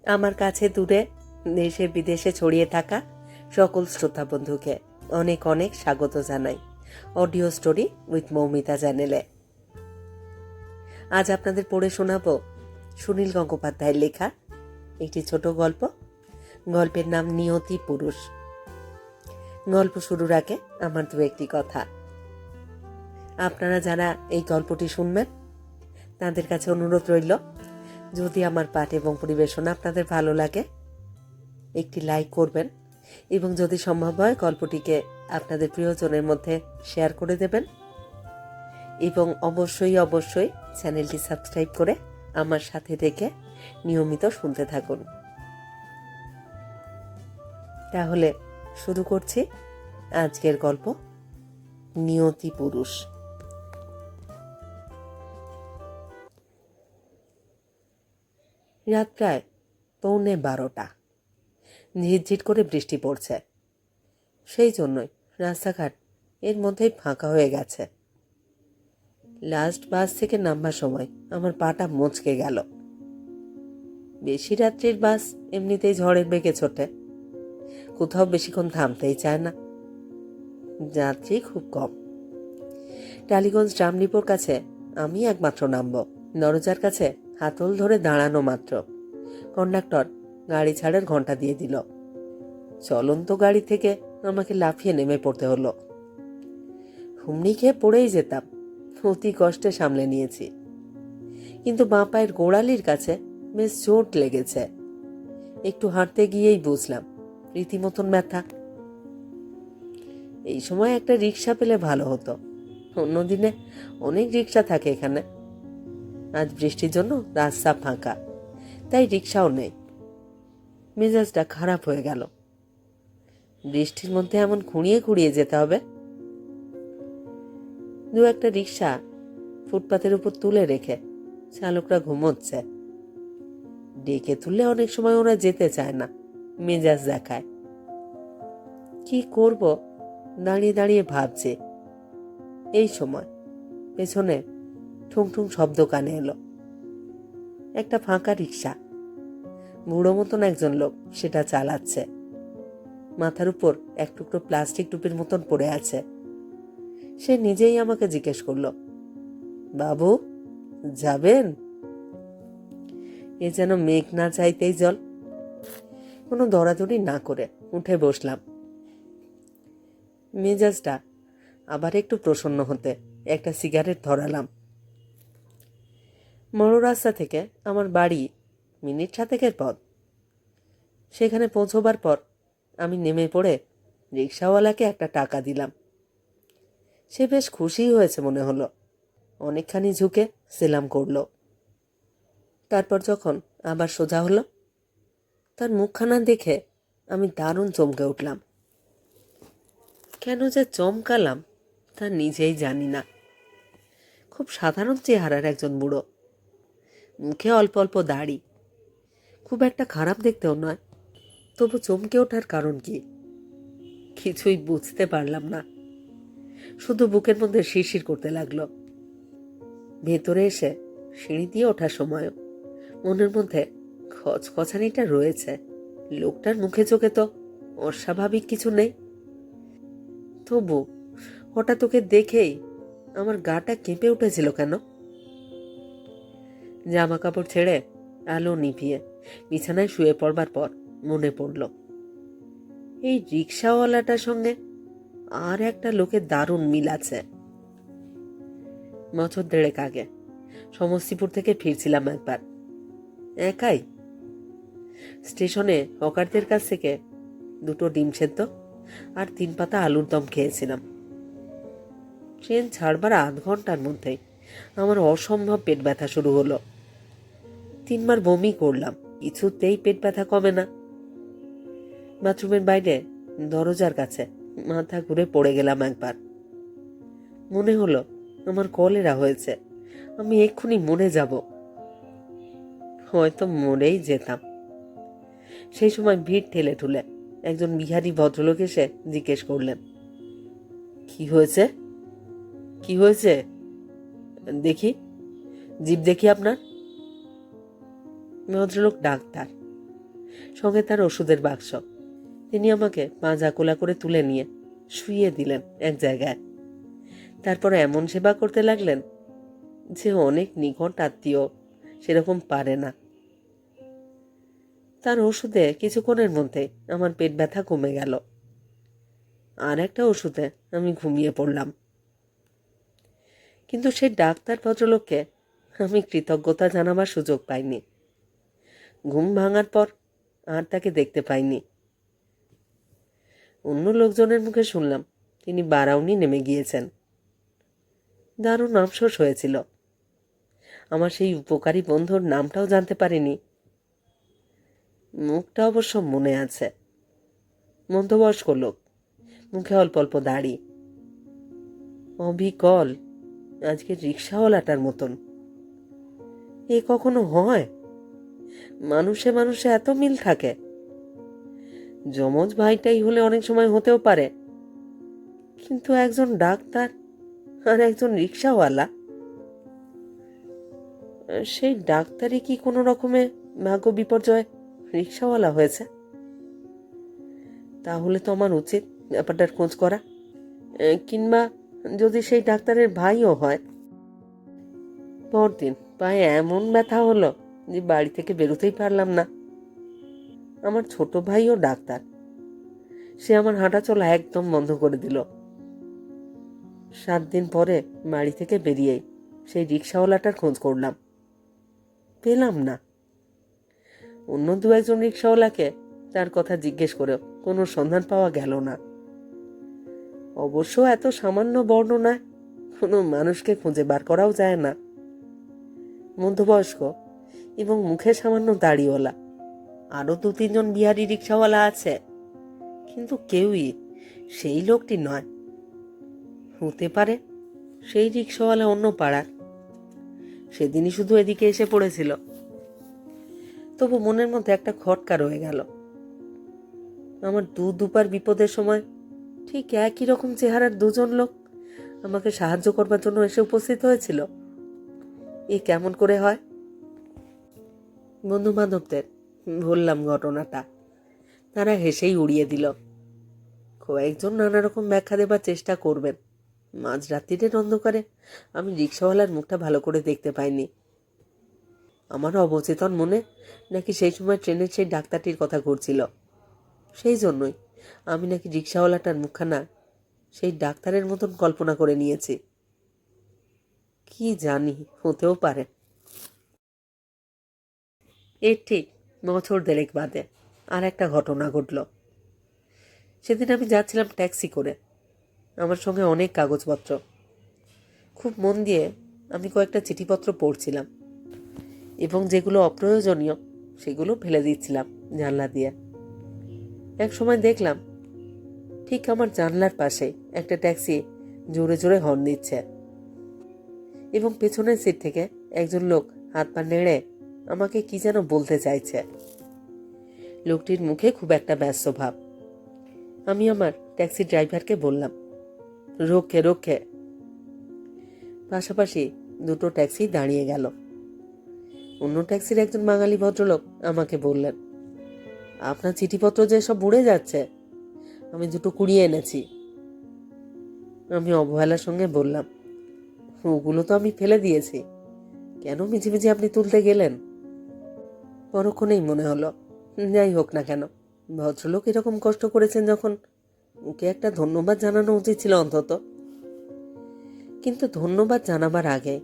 আমার কাছে দূরে দেশে বিদেশে ছড়িয়ে থাকা সকল শ্রোতা বন্ধুকে অনেক অনেক স্বাগত জানাই অডিও স্টোরি উইথ মৌমিতা চ্যানেলে। আজ আপনাদের পড়ে শোনাব সুনীল গঙ্গোপাধ্যায়ের লেখা একটি ছোট গল্প। গল্পের নাম নিয়তি পুরুষ। গল্প শুরুর আগে আমার দু একটি কথা। আপনারা যারা এই গল্পটি শুনবেন তাদের কাছে অনুরোধ রইল, যদি আমার পাঠ এবং পরিবেশনা আপনাদের ভালো লাগে একটি লাইক করবেন এবং যদি সম্ভব হয় গল্পটিকে আপনাদের প্রিয়জনের মধ্যে শেয়ার করে দেবেন এবং অবশ্যই অবশ্যই চ্যানেলটি সাবস্ক্রাইব করে আমার সাথে থেকে নিয়মিত শুনতে থাকুন। তাহলে শুরু করছি আজকের গল্প নিয়তি পুরুষ। রাত প্রায় 11:45। ঝিরঝির করে বৃষ্টি পড়ছে, সেই জন্যই রাস্তাঘাট এর মধ্যেই ফাঁকা হয়ে গেছে। লাস্ট বাস থেকে নামবার সময় আমার পাটা মচকে গেল। বেশি রাত্রির বাস এমনিতেই ঝড়ের বেগে ছোটে, কোথাও বেশিক্ষণ থামতেই চায় না, যাত্রী খুব কম। টালিগঞ্জ ট্রাম ডিপোর কাছে আমি একমাত্র নামব। দরজার কাছে হাতল ধরে দাঁড়ানো মাত্র কন্ডাক্টর গাড়ি ছাড়ার ঘন্টা দিয়ে দিল। চলন্ত গাড়ি থেকে আমাকে লাফিয়ে নেমে পড়তে হলো। হুমড়ি খেয়ে পড়েই যেতাম, অতি কষ্টে সামলে নিয়েছি, কিন্তু বাঁ পায়ের গোড়ালির কাছে বেশ চোট লেগেছে। একটু হাঁটতে গিয়েই বুঝলাম রীতিমতন ব্যথা। এই সময় একটা রিক্সা পেলে ভালো হতো, অন্যদিনে অনেক রিক্সা থাকে এখানে। আজ বৃষ্টির জন্য রাস্তা ফাঁকা, তাই রিক্সাও নেই। মেজাজটা খারাপ হয়ে গেল। বৃষ্টির মধ্যে এমন খুঁড়িয়ে খুঁড়িয়ে যেতে হবে। দু একটা রিক্সা ফুটপাতের উপর তুলে রেখে চালকরা ঘুমোচ্ছে। ডেকে তুললে অনেক সময় ওরা যেতে চায় না, মেজাজ দেখায়। কি করব দাঁড়িয়ে দাঁড়িয়ে ভাবছে। এই সময় পেছনে ঠুং ঠুং শব্দ কানে এলো। একটা ফাঁকা রিক্সা, বুড়ো মতন একজন লোক সেটা চালাচ্ছে। মাথার উপর এক টুকরো প্লাস্টিক টুপির মতন পড়ে আছে। সে নিজেই আমাকে জিজ্ঞেস করলো, বাবু যাবেন? এ যেন মেঘ না চাইতেই জল। কোনো দৌড়াদৌড়ি না করে উঠে বসলাম। মেজাজটা আবার একটু প্রসন্ন হতে একটা সিগারেট ধরালাম। বড় রাস্তা থেকে আমার বাড়ি মিনিট 7 পথ। সেখানে পৌঁছবার পর আমি নেমে পড়ে রিক্সাওয়ালাকে একটা টাকা দিলাম। সে বেশ খুশি হয়েছে মনে হলো, অনেকখানি ঝুঁকে সেলাম করলো। তারপর যখন আবার সোজা হলো, তার মুখখানা দেখে আমি দারুণ চমকে উঠলাম। কেন যে চমকালাম তা নিজেই জানি না। খুব সাধারণ চেহারার একজন বুড়ো, মুখে অল্প অল্প দাড়ি, খুব একটা খারাপ দেখতেও নয়। তবু চমকে ওঠার কারণ কি কিছুই বুঝতে পারলাম না। শুধু বুকের মধ্যে শিরশির করতে লাগলো। ভেতরে এসে সিঁড়ি দিয়ে ওঠার সময়ও মনের মধ্যে খচখচানিটা রয়েছে। লোকটার মুখে চোখে তো অস্বাভাবিক কিছু নেই, তবু হঠাৎ ওকে দেখেই আমার গাটা কেঁপে উঠেছিল কেন। জামা কাপড় ছেড়ে আলো নিভিয়ে বিছানায় শুয়ে পড়বার পর মনে পড়ল, এই রিক্সাওয়ালাটার সঙ্গে আর একটা লোকের দারুণ মিল আছে। বছর 1.5 আগে সমস্তিপুর থেকে ফিরছিলাম একবার, একাই। স্টেশনে হকারদের কাছ থেকে 2টো ডিম সেদ্ধ আর 3 পাতা আলুর দম খেয়েছিলাম। ট্রেন ছাড়বার আধ ঘন্টার মধ্যেই আমার অসম্ভব পেট ব্যথা শুরু হলো। 3 বার বমি করলাম, কিছুতেই পেট ব্যথা কমে না। বাথরুমের বাইরে দরজার কাছে মাথা ঘুরে পড়ে গেলাম একবার। মনে হলো আমার কলেরা হয়েছে, আমি এক্ষুনি মরে যাব। হয়তো মরেই যেতাম। সেই সময় ভিড় ঠেলে ঠুলে একজন বিহারি ভদ্রলোক এসে জিজ্ঞেস করলেন, কি হয়েছে? কি হয়েছে দেখি, জিভ দেখি আপনার। ভদ্রলোক ডাক্তার, সঙ্গে তার ওষুধের বাক্স। তিনি আমাকে পাঁজা কোলা করে তুলে নিয়ে শুইয়ে দিলেন এক জায়গায়। তারপর এমন সেবা করতে লাগলেন যে অনেক নিকট আত্মীয় সেরকম পারে না। তার ওষুধে কিছুক্ষণের মধ্যে আমার পেট ব্যথা কমে গেল। আর একটা ওষুধে আমি ঘুমিয়ে পড়লাম। কিন্তু সেই ডাক্তার ভদ্রলোককে আমি কৃতজ্ঞতা জানাবার সুযোগ পাইনি। ঘুম ভাঙার পর আর তাকে দেখতে পাইনি। অন্য লোকজনের মুখে শুনলাম তিনি বারাউনি নেমে গিয়েছেন। দারুণ আফসোস হয়েছিল। আমার সেই উপকারী বন্ধুর নামটাও জানতে পারিনি। মুখটা অবশ্য মনে আছে। মধ্যবয়স্ক লোক, মুখে অল্প অল্প দাড়ি, অবিকল, আজকে রিক্সাওয়ালাটার মতন। এ কখনো হয়? মানুষে মানুষে এত মিল থাকে? যমজ ভাইটাই হলে অনেক সময় হতেও পারে, কিন্তু একজন ডাক্তার আর একজন রিক্সাওয়ালা, সেই ডাক্তারই কি কোনো রকমে ভাগ্য বিপর্যয় রিক্সাওয়ালা হয়েছে? তাহলে তো আমার উচিত ব্যাপারটার খোঁজ করা, কিংবা যদি সেই ডাক্তারের ভাইও হয়। পরদিন পায়ে এমন ব্যথা হলো যে বাড়ি থেকে বেরোতেই পারলাম না। আমার ছোট ভাইও ডাক্তার, সে আমার হাঁটা চলা একদম বন্ধ করে দিল। 7 দিন পরে বাড়ি থেকে বেরিয়েই সেই রিক্সাওয়ালাটার খোঁজ করলাম, পেলাম না। অন্য 2-1 রিক্সাওয়ালাকে তার কথা জিজ্ঞেস করেও কোনো সন্ধান পাওয়া গেল না। অবশ্য এত সামান্য বর্ণনায় কোনো মানুষকে খুঁজে বার করাও যায় না। মধ্যবয়স্ক এবং মুখে সামান্য দাড়িওয়ালা আরো 2-3 জন বিহারি রিক্সাওয়ালা আছে, কিন্তু কেউই সেই লোকটি নয়। হতে পারে সেই রিক্সাওয়ালা অন্য পাড়ার, সেদিনই শুধু এদিকে এসে পড়েছিল। তবু মনের মধ্যে একটা খটকা রয়ে গেল। আমার দুবার বিপদের সময় ঠিক একই রকম চেহারার 2 জন লোক আমাকে সাহায্য করবার জন্য এসে উপস্থিত হয়েছিল। এ কেমন করে হয়? বন্ধু বান্ধবদের বললাম ঘটনাটা, তারা হেসেই উড়িয়ে দিল। কয়েকজন নানা রকম ব্যাখ্যা দেবার চেষ্টা করবেন। মাঝরাত্রির অন্ধকারে আমি রিক্সাওয়ালার মুখটা ভালো করে দেখতে পাইনি। আমার অবচেতন মনে নাকি সেই সময় ট্রেনের সেই ডাক্তারটির কথা ঘুরছিল। সেই জন্যই আমি নাকি রিক্সাওয়ালাটার মুখখানা সেই ডাক্তারের মতন কল্পনা করে নিয়েছি। কি জানি, হতেও পারে। এর ঠিক বছর 1.5 বাদে আর একটা ঘটনা ঘটল। সেদিন আমি যাচ্ছিলাম ট্যাক্সি করে। আমার সঙ্গে অনেক কাগজপত্র। খুব মন দিয়ে আমি কয়েকটা চিঠিপত্র পড়ছিলাম এবং যেগুলো অপ্রয়োজনীয় সেগুলো ফেলে দিচ্ছিলাম জানলা দিয়ে। এক সময় দেখলাম ঠিক আমার জানলার পাশে একটা ট্যাক্সি জোরে জোরে হর্ন দিচ্ছে এবং পেছনের সিট থেকে একজন লোক হাত পা নেড়ে আমাকে কি যেন বলতে চাইছে। লোকটির মুখে খুব একটা ব্যস্ত ভাব। আমি আমার ট্যাক্সি ড্রাইভারকে বললাম, রোকে রোকে। পাশাপাশি 2টো ট্যাক্সি দাঁড়িয়ে গেল। অন্য ট্যাক্সির একজন বাঙালি ভদ্রলোক আমাকে বললেন, আপনার চিঠিপত্র যে সব উড়ে যাচ্ছে, আমি 2টো কুড়িয়ে এনেছি। আমি অবহেলার সঙ্গে বললাম, ওগুলো তো আমি ফেলে দিয়েছি, কেন মিছিমিছি আপনি তুলতে গেলেন? পরক্ষণেই মনে হলো, যাই হোক না কেন, ভদ্রলোক এরকম কষ্ট করেছেন যখন, ওকে একটা ধন্যবাদ জানানো উচিত ছিল অন্তত। কিন্তু ধন্যবাদ জানাবার আগে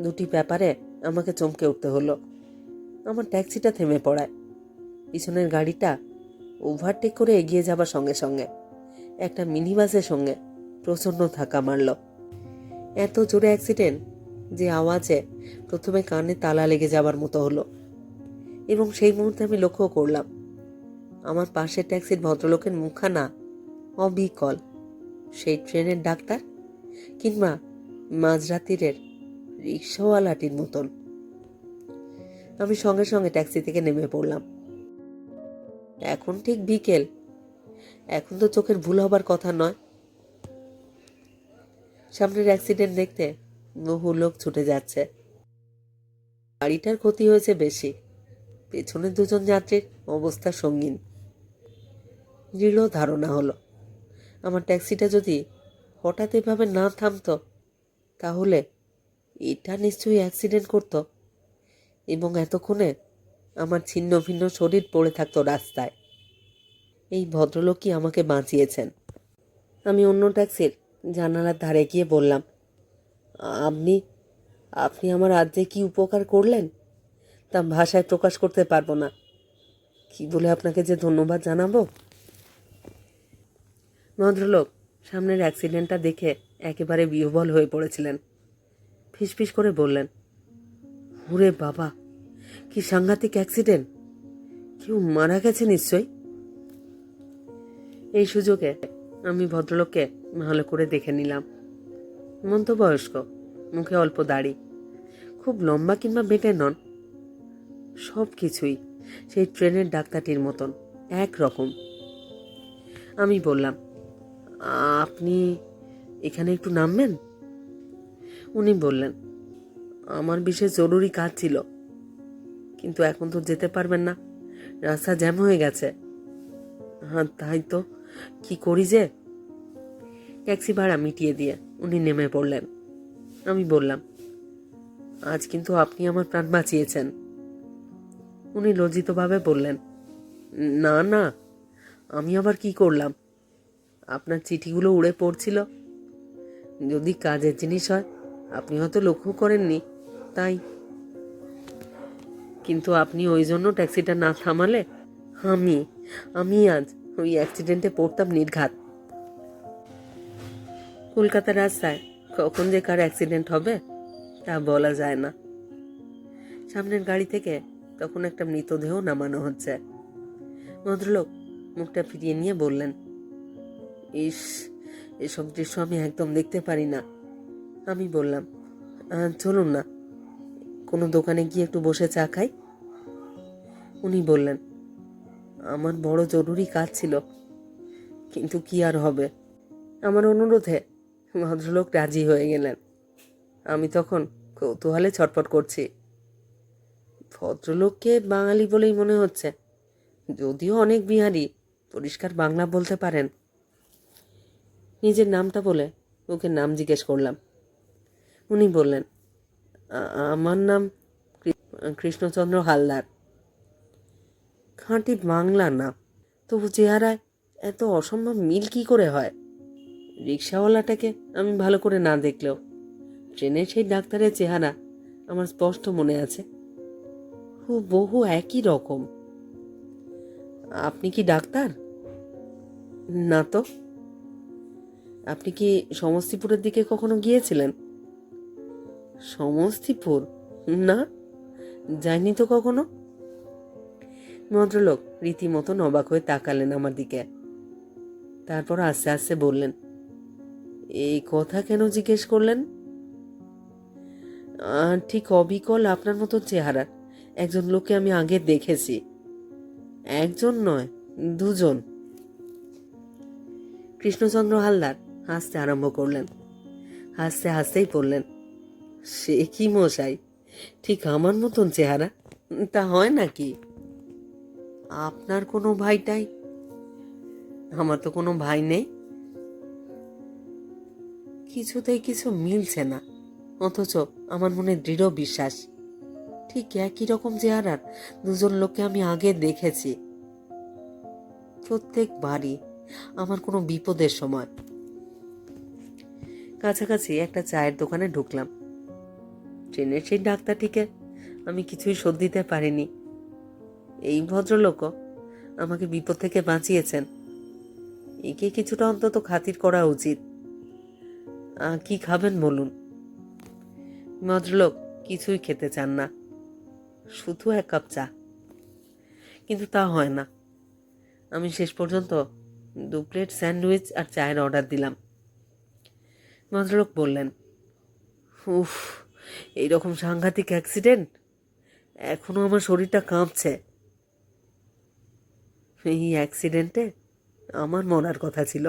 2টি ব্যাপারে আমাকে চমকে উঠতে হলো। আমার ট্যাক্সিটা থেমে পড়ায়। পিছনের গাড়িটা ওভারটেক করে এগিয়ে যাবার সঙ্গে সঙ্গে একটা মিনি বাসের সঙ্গে প্রচণ্ড ধাক্কা মারল। এত জোরে অ্যাক্সিডেন্ট যে আওয়াজে প্রথমে কানে তালা লেগে যাবার মতো হলো। এবং সেই মুহূর্তে আমি লক্ষ্য করলাম আমার পাশের ট্যাক্সির ভদ্রলোকের মুখখানা অবিকল সেই ট্রেনের ডাক্তার কিংবা মাঝরাতিরের রিক্সাওয়ালাটির মতন। আমি সঙ্গে সঙ্গে ট্যাক্সি থেকে নেমে পড়লাম। এখন ঠিক বিকেল, এখন তো চোখের ভুল হবার কথা নয়। সামনের অ্যাক্সিডেন্ট দেখতে বহু লোক ছুটে যাচ্ছে। গাড়িটার ক্ষতি হয়েছে বেশি, পেছনে দুজন যাত্রীর অবস্থা সঙ্গীন। দৃঢ় ধারণা হলো আমার ট্যাক্সিটা যদি হঠাৎ এভাবে না থামতো তাহলে এটা নিশ্চয়ই অ্যাক্সিডেন্ট করতো এবং এতক্ষণে আমার ছিন্ন ভিন্ন শরীর পড়ে থাকতো রাস্তায়। এই ভদ্রলোকই আমাকে বাঁচিয়েছেন। আমি অন্য ট্যাক্সির জানালার ধারে গিয়ে বললাম, আপনি আপনি আমার আজ যে কী উপকার করলেন তা ভাষায় প্রকাশ করতে পারবো না। কি বলে আপনাকে যে ধন্যবাদ জানাবো। ভদ্রলোক সামনের অ্যাক্সিডেন্টটা দেখে একেবারে বিহ্বল হয়ে পড়েছিলেন। ফিসফিস করে বললেন, ওরে বাবা, কি সাংঘাতিক অ্যাক্সিডেন্ট! কেউ মারা গেছে নিশ্চয়ই। এই সুযোগে আমি ভদ্রলোককে ভালো করে দেখে নিলাম। মধ্যবয়স্ক, মুখে অল্প দাড়ি, খুব লম্বা কিংবা বেটে নন, সব কিছুই সেই ট্রেনের ডাক্তারটির মতন একরকম। আমি বললাম, আপনি এখানে একটু নামবেন? উনি বললেন, আমার বিশেষ জরুরি কাজ ছিল, কিন্তু এখন তো যেতে পারবেন না, রাস্তা জ্যাম হয়ে গেছে। হ্যাঁ তাই তো, কি করি যে। ট্যাক্সি ভাড়া মিটিয়ে দিয়ে উনি নেমে পড়লেন। আমি বললাম, আজ কিন্তু আপনি আমার প্রাণ বাঁচিয়েছেন। উনি লজ্জিতভাবে বললেন, না না, আমি আবার কি করলাম? আপনার চিঠিগুলো উড়ে পড়ছিল। যদি কাজের জিনিস হয় আপনি হয়তো লক্ষ্য করেননি, তাই। কিন্তু আপনি ওই জন্য ট্যাক্সিটা না থামালে আমি আমি আজ ওই অ্যাক্সিডেন্টে পড়তাম নির্ঘাত। কলকাতার রাস্তায় কখন যে কার অ্যাক্সিডেন্ট হবে তা বলা যায় না। সামনের গাড়ি থেকে তখন একটা মৃতদেহ নামানো হচ্ছে। ভদ্রলোক মুখটা ফিরিয়ে নিয়ে বললেন, ইস, এসব দৃশ্য আমি একদম দেখতে পারি না। আমি বললাম, চলুন না, কোনো দোকানে গিয়ে একটু বসে চা খাই। উনি বললেন, আমার বড় জরুরি কাজ ছিল, কিন্তু কি আর হবে। আমার অনুরোধে ভদ্রলোক রাজি হয়ে গেলেন। আমি তখন কৌতূহলে ছটফট করছি। ভদ্রলোককে বাঙালি বলেই মনে হচ্ছে, যদিও অনেক বিহারি পরিষ্কার বাংলা বলতে পারেন। নিজের নামটা বলে ওকে নাম জিজ্ঞেস করলাম। উনি বললেন, আমার নাম কৃষ্ণচন্দ্র হালদার। খাঁটি বাংলা নাম, তবু চেহারায় এত অসম্ভব মিল কি করে হয়? রিক্সাওয়ালাটাকে আমি ভালো করে না দেখলেও ট্রেনের সেই ডাক্তারের চেহারা আমার স্পষ্ট মনে আছে, বহু একই রকম। আপনি কি ডাক্তার? না তো। আপনি কি সমস্তিপুরের দিকে কখনো গিয়েছিলেন? সমস্তিপুর? না, যাইনি তো কখনো। ভদ্রলোক রীতিমতো অবাক হয়ে তাকালেন আমার দিকে। তারপর আস্তে আস্তে বললেন, এই কথা কেন জিজ্ঞেস করলেন? ঠিক অবিকল আপনার মতো চেহারার একজন লোককে আমি আগে দেখেছি। একজন নয়, দুজন। কৃষ্ণচন্দ্র হালদার হাসতে আরম্ভ করলেন। হাসতে হাসতেই বললেন, সে কি মশাই, ঠিক আমার মতন চেহারা? তা হয় নাকি? আপনার কোনো ভাইটাই? আমার তো কোনো ভাই নেই। কিছুতেই কিছু মিলছে না, অথচ আমার মনে দৃঢ় বিশ্বাস ঠিক একই রকম চেহারার দুজন লোককে আমি আগে দেখেছি। প্রত্যেকবারই আমার কোনো বিপদের সময়। কাছাকাছি একটা চায়ের দোকানে ঢুকলাম। ট্রেনের সেই ডাক্তারটিকে আমি কিছুই শোধ দিতে পারিনি। এই ভদ্রলোকও আমাকে বিপদ থেকে বাঁচিয়েছেন, একে কিছুটা অন্তত খাতির করা উচিত। কি খাবেন বলুন? ভদ্রলোক কিছুই খেতে চান না, শুধু এক কাপ চা। কিন্তু তা হয় না। আমি শেষ পর্যন্ত 2 প্লেট স্যান্ডউইচ আর চায়ের অর্ডার দিলাম। ভদ্রলোক বললেন, উফ, এইরকম সাংঘাতিক অ্যাক্সিডেন্ট, এখনো আমার শরীরটা কাঁপছে। এই অ্যাক্সিডেন্টে আমার মরার কথা ছিল।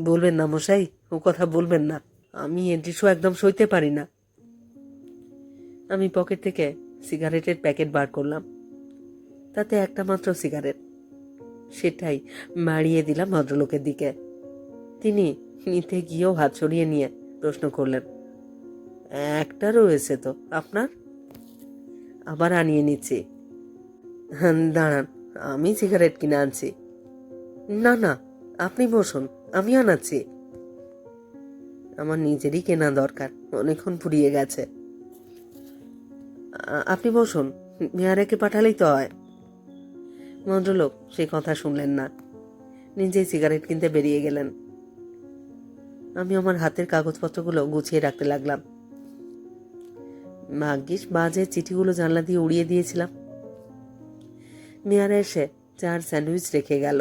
বলবেন না মশাই, ও কথা বলবেন না। আমি এ দৃশ্য একদম সইতে পারি না। আমি পকেট থেকে সিগারেটের প্যাকেট বার করলাম। তাতে একটা মাত্র সিগারেট, সেটাই মারিয়ে দিলাম ভদ্রলোকের দিকে। তিনি নিতে গিয়েও হাত সরিয়ে নিয়ে প্রশ্ন করলেন, একটা রয়েছে তো আপনার? আবার আনিয়ে নিচ্ছি। দাঁড়ান, আমি সিগারেট কিনে আনছি। না না, আপনি বসুন, আমি আনাচ্ছি। আমার নিজেরই কেনা দরকার, অনেকক্ষণ ফুরিয়ে গেছে। আপনি বসুন, মেয়ারেকে পাঠালেই তো হয়। ভদ্রলোক সে কথা শুনলেন না, নিজেই সিগারেট কিনতে বেরিয়ে গেলেন। আমি আমার হাতের কাগজপত্রগুলো গুছিয়ে রাখতে লাগলাম। ভাগ্যিস বাজে চিঠিগুলো জানলা দিয়ে উড়িয়ে দিয়েছিলাম। মেয়ারা এসে চার স্যান্ডউইচ রেখে গেল।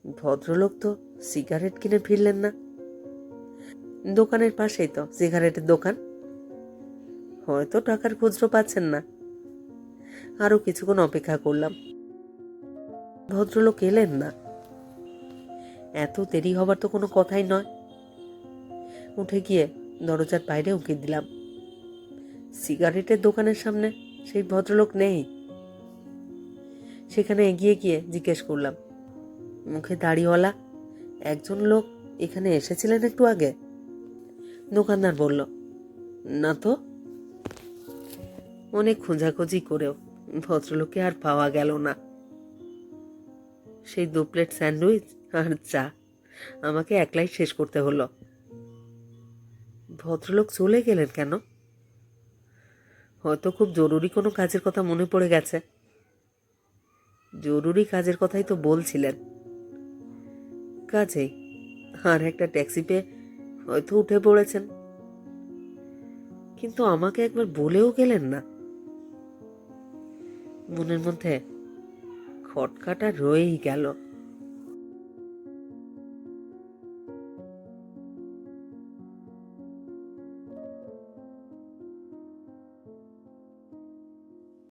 ভদ্রলোক তো সিগারেট কিনে ফিরলেন না। দোকানের পাশেই তো সিগারেটের দোকান, হয়তো টাকার খুচরো পাচ্ছেন না। আরো কিছুক্ষণ অপেক্ষা করলাম, ভদ্রলোক এলেন না। এত দেরি হবার তো কোনো কথাই নয়। উঠে গিয়ে দরজার বাইরে উঁকি দিলাম। সিগারেটের দোকানের সামনে সেই ভদ্রলোক নেই। সেখানে এগিয়ে গিয়ে জিজ্ঞেস করলাম, মুখে দাড়িওয়ালা একজন লোক এখানে এসেছিলেন একটু আগে? দোকানদার বলল, না তো। অনেক খোঁজাখুঁজি করেও ভদ্রলোককে আর পাওয়া গেল না। সেই 2 প্লেট স্যান্ডউইচ আর চা আমাকে একলাই শেষ করতে হলো। ভদ্রলোক চলে গেলেন কেন? হয়তো খুব জরুরি কোনো কাজের কথা মনে পড়ে গেছে। জরুরি কাজের কথাই তো বলছিলেন। কাজেই আর একটা ট্যাক্সি পেয়ে হয়তো উঠে পড়েছেন, কিন্তু আমাকে একবার বলেও গেলেন না। মনের মধ্যে খটকাটা রয়েই গেল।